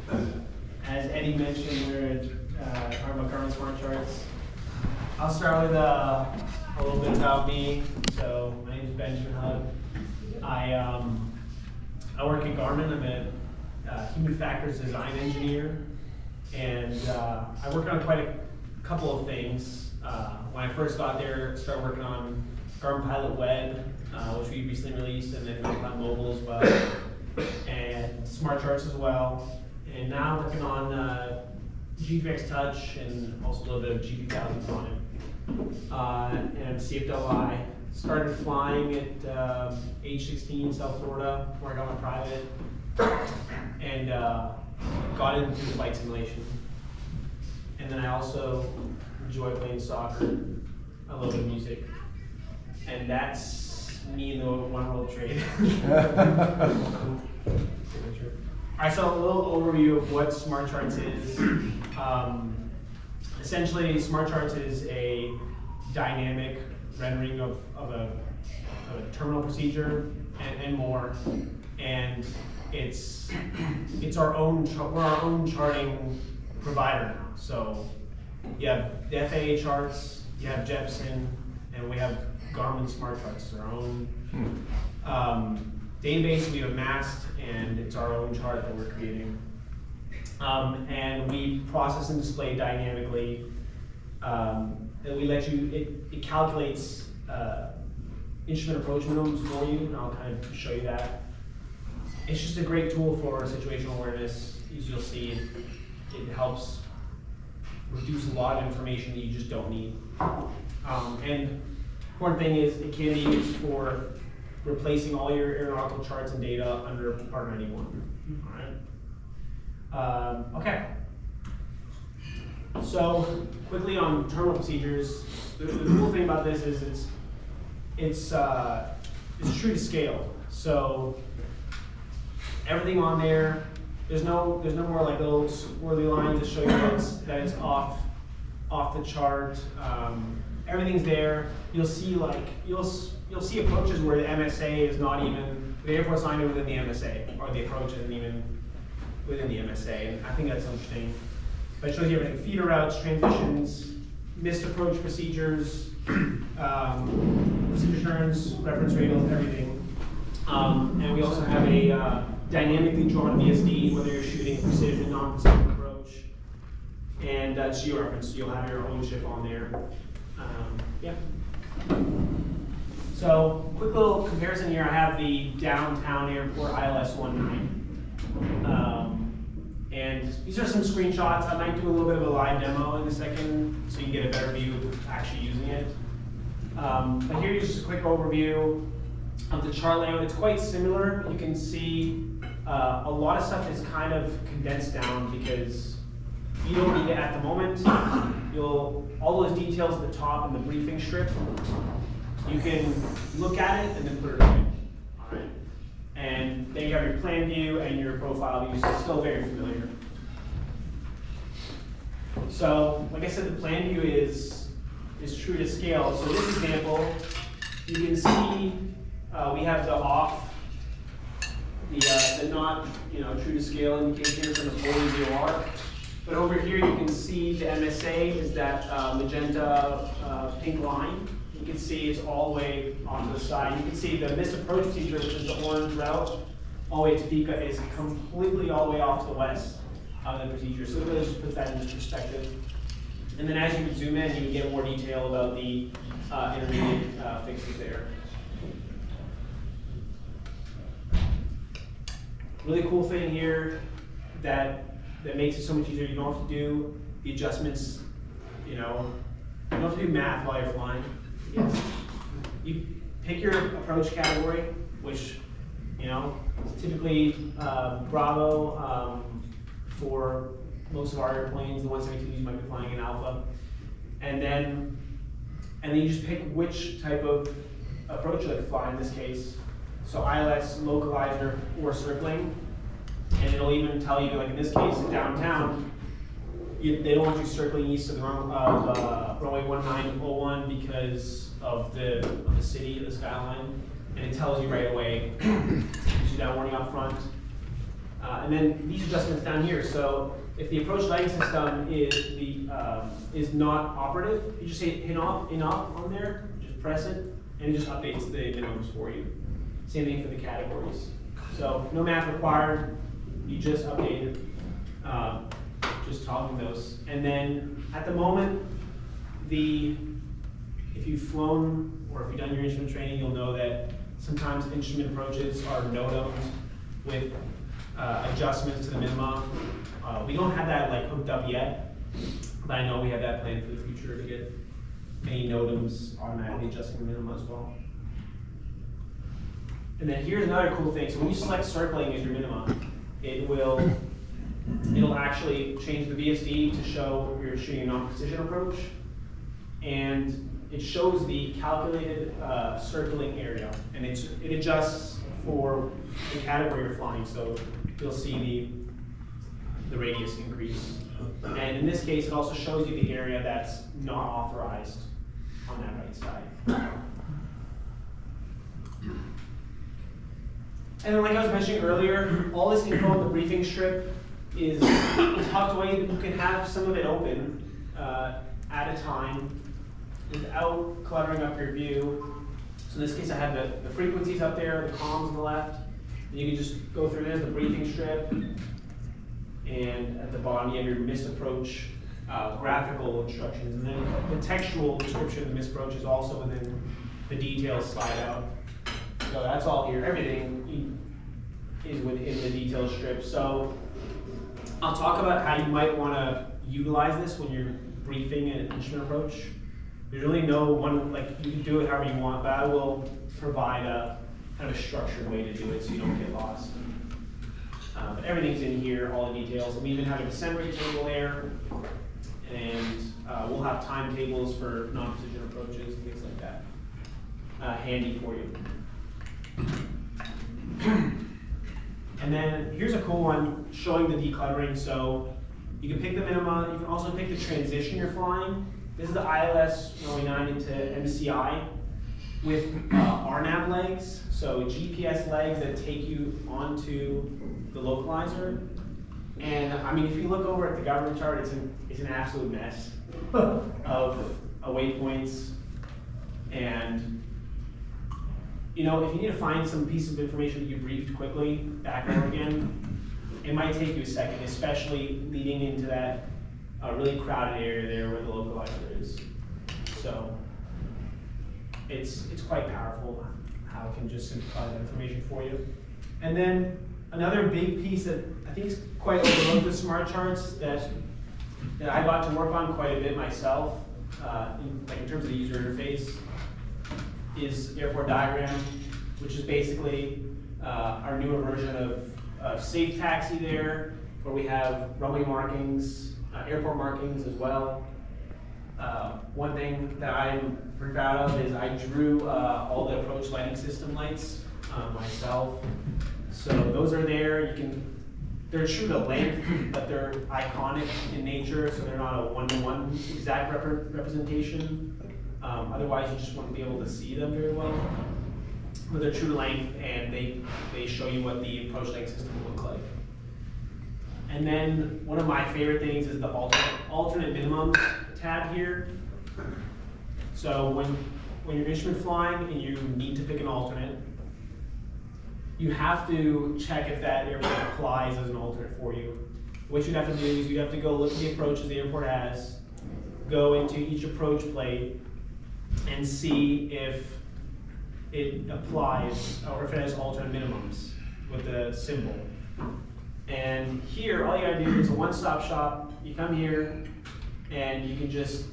As Eddie mentioned, we're talking about Garmin Smart Charts. I'll start with a little bit about me. So my name is Benjamin Hug. I work at Garmin. I'm a human factors design engineer, and I work on quite a couple of things. When I first got there, I started working on Garmin Pilot Web, which we recently released, and then working on mobile as well, and Smart Charts as well. And now I'm working on GPX Touch and also a little bit of GP1000 on it. And CFWI. Started flying at age 16 in South Florida, where I got my private, and got into flight simulation. And then I also enjoy playing soccer, a little bit of music. And that's me in the one world trade. Alright, so a little overview of what Smart Charts is. Essentially, Smart Charts is a dynamic rendering of a terminal procedure and more. And we're our own charting provider now. So you have the FAA charts, you have Jepson, and we have Garmin Smart Charts. It's our own database we have amassed, and it's our own chart that we're creating. And we process and display dynamically. And we let you, it calculates instrument approach minimums for you, and I'll kind of show you that. It's just a great tool for situational awareness. As you'll see, it helps reduce a lot of information that you just don't need. And important thing is it can be used for replacing all your aeronautical charts and data under Part 91. All right. Okay. So quickly on terminal procedures, the cool thing about this is it's true to scale. So everything on there, there's no more like little swirly lines to show you that it's off the chart. Everything's there. You'll see approaches where the MSA is not even, the airport's not even within the MSA, or the approach isn't even within the MSA, and I think that's interesting. But it shows you everything: feeder routes, transitions, missed approach procedures, procedure turns, reference radials, everything. And we also have a dynamically drawn VSD, whether you're shooting precision, non-precision approach, and geo-reference, so you'll have your own ship on there. Yeah. So, quick little comparison here. I have the downtown airport ILS 19. And these are some screenshots. I might do a little bit of a live demo in a second so you can get a better view of actually using it. But here's just a quick overview of the chart layout. It's quite similar. You can see a lot of stuff is kind of condensed down because you don't need it at the moment. All those details at the top in the briefing strip, you can look at it and then put it away. All right. And then you have your plan view and your profile view, so it's still very familiar. So, like I said, the plan view is true to scale. So this example, you can see we have the off, the not true to scale indication for the fully VOR. But over here you can see the MSA is that magenta pink line. You can see it's all the way onto the side. You can see the missed approach procedure, which is the orange route, all the way to Pica, is completely all the way off to the west of the procedure. So it really just puts that into perspective. And then as you would zoom in, you would get more detail about the intermediate fixes there. Really cool thing here that makes it so much easier. You don't have to do the adjustments, you don't have to do math while you're flying. You pick your approach category, which is typically Bravo for most of our airplanes. The 172s might be flying in Alpha, and then you just pick which type of approach you like to fly in this case. So ILS, localizer, or circling, and it'll even tell you, like in this case, downtown, they don't want you circling east of the runway 1901 because of the city, the skyline, and it tells you right away. Gives you that warning up front. And then these adjustments down here. So if the approach lighting system is not operative, you just hit off on there, just press it, and it just updates the minimums for you. Same thing for the categories. So no math required, you just update it, just toggling those. And then at the moment, if you've flown or if you've done your instrument training, you'll know that sometimes instrument approaches are no-domed with adjustments to the minima. We don't have that like hooked up yet, but I know we have that planned for the future to get any no-domes automatically adjusting the minima as well. And then here's another cool thing. So when you select circling as your minima, it'll actually change the VSD to show you're shooting a non-precision approach, and it shows the calculated circling area, and it adjusts for the category you're flying. So you'll see the radius increase, and in this case, it also shows you the area that's not authorized on that right side. And then, like I was mentioning earlier, all this info on the briefing strip is tucked away. You can have some of it open at a time without cluttering up your view. So in this case, I have the frequencies up there, the comms on the left. And you can just go through this, the briefing strip. And at the bottom, you have your missed approach graphical instructions. And then the textual description of the missed approach is also within the details slide out. So that's all here. Everything is within the details strip. So I'll talk about how you might want to utilize this when you're briefing an instrument approach. There's really no one, like you can do it however you want, but I will provide a kind of a structured way to do it so you don't get lost. But everything's in here, all the details. And we even have a descent rate table there, and we'll have timetables for non-precision approaches and things like that handy for you. And then here's a cool one showing the decluttering. So you can pick the minima, you can also pick the transition you're flying. This is the ILS 99 into MCI with RNAV legs, so GPS legs that take you onto the localizer. And I mean, if you look over at the Garmin chart, it's an absolute mess of waypoints. And you know, if you need to find some piece of information that you briefed quickly back over again, it might take you a second, especially leading into that really crowded area there where the localizer is. So it's quite powerful how it can just simplify that information for you. And then another big piece that I think is quite overlooked with Smart Charts that I got to work on quite a bit myself, in terms of the user interface, is airport diagram, which is basically our newer version of Safe Taxi there, where we have runway markings, airport markings as well. One thing that I'm pretty proud of is I drew all the approach lighting system lights myself. So those are there. They're true to length, but they're iconic in nature, so they're not a one-to-one exact representation. Otherwise, you just wouldn't be able to see them very well. But they're true to length, and they show you what the approach lighting system will look like. And then one of my favorite things is the alternate minimum tab here. So when you're instrument flying and you need to pick an alternate, you have to check if that airport applies as an alternate for you. What you'd have to do is you have to go look at the approaches the airport has, go into each approach plate, and see if it applies or if it has alternate minimums with the symbol. And here, all you gotta do is a one-stop shop. You come here, and you can just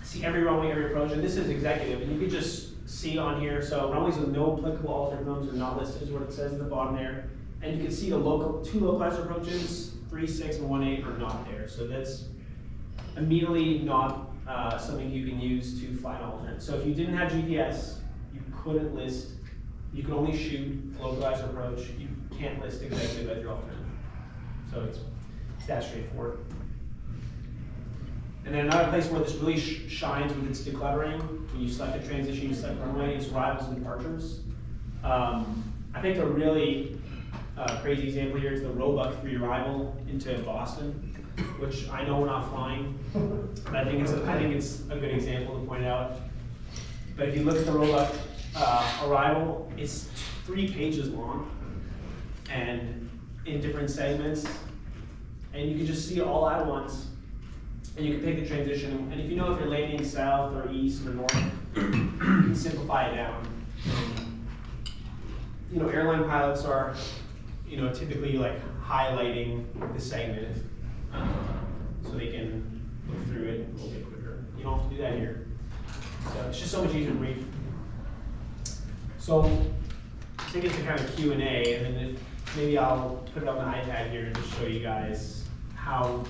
see every runway, every approach. And this is executive, and you can just see on here. So runways with no applicable alternate minimums are not listed, is what it says at the bottom there. And you can see the two localizer approaches, 3.6 and 1.8, are not there. So that's immediately not something you can use to fly an alternate. So if you didn't have GPS, you couldn't list. You could only shoot localizer approach. You can't list executive as your alternate. So it's that straightforward. And then another place where this really shines with its decluttering, when you select a transition, you select runway, it's arrivals and departures. I think a really crazy example here is the Roebuck 3 arrival into Boston, which I know we're not flying, but I think it's a good example to point out. But if you look at the Roebuck arrival, it's 3 pages long and in different segments, and you can just see it all at once. And you can take the transition, and if you know if you're landing south or east or north, you can simplify it down. You know, airline pilots are, you know, typically like highlighting the segment so they can look through it a little bit quicker. You don't have to do that here. So it's just so much easier to read. So take it to kind of Q&A, and then maybe I'll put it on the iPad here and just show you guys how